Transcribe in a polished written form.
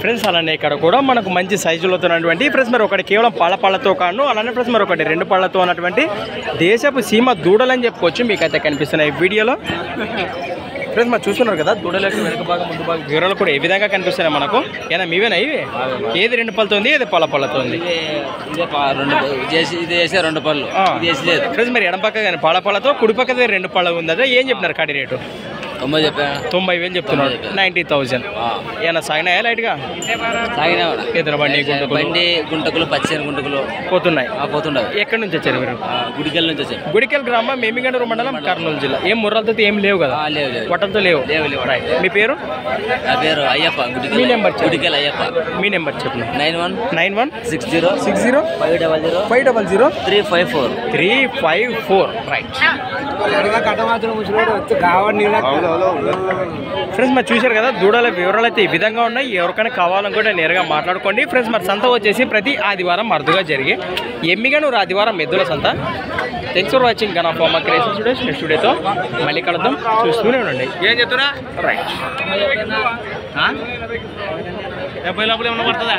Friends అలానే ఇక్కడ కూడా మనకు మంచి సైజులతో ఉన్నటువంటి ఫ్రెండ్స్ మరి ఒకటి కేవలం పళ్ళతో కాను అలానే ఫ్రెండ్స్ మరి ఒకటి 2 పళ్ళతో ఉన్నటువంటి దేశపు సీమ దూడలని చెప్పుకోవచ్చు. మీకైతే కనిపిస్తున్నాయి ఈ వీడియోలో. ఫ్రెండ్స్ మరి చూస్తున్నారు కదా దూడలకు వెనుక భాగం ముందు భాగం వివరాలు కూడా ఏ విధంగా కనిపిస్తున్నాయి మనకు. ఏనా మీవేనా ఇవి? ఏది 2 పళ్ళతో ఉంది, ఏది పళ్ళతో ఉంది? ఫ్రెండ్స్ మరి ఎడం పక్క కానీ పళ్ళతో, కుడి పక్కదే 2 పళ్ళ ఉందా? ఏం చెప్పినారు కాడి రేటు? 90,000 చెప్తున్నాడు. 90,000. ఏమన్నా సాగినాయా లైట్గా? ఎదురు బండి గుంటకులు పచ్చని గుంటకులు పోతున్నాయి. ఎక్కడి నుంచి వచ్చారు మీరు? గుడికెల్ నుంచి వచ్చారు. గుడికెల్ గ్రామం మేమిగండూరు మండలం కర్నూలు జిల్లా. ఏం ముర్రాలతో ఏం లేవు కదా? వటలతో లేవు. రైట్. మీ పేరు? నా పేరు అయ్యప్ప. మీ నెంబర్ గుడికెల్ అయ్యప్ప. మీ నెంబర్ చెప్పండి. 9160 500 354 354. రైట్. ఫ్రెండ్స్ మరి చూశారు కదా దూడల వివరాలు అయితే ఈ విధంగా ఉన్నాయి. ఎవరికైనా కావాలనుకుంటే నేరుగా మాట్లాడుకోండి. ఫ్రెండ్స్ మరి సంత వచ్చేసి ప్రతి ఆదివారం అరుదుగా జరిగే ఎమ్మిగనూరు ఆదివారం ఎద్దుల సంత. Thanks for watching Gana pharma creation studios. Next వీడియోతో మళ్ళీ కలుద్దాం. చూస్తూనే ఉండండి. ఏం చెప్తున్నా? రైట్. లోపల ఏమన్నా పడుతుందా?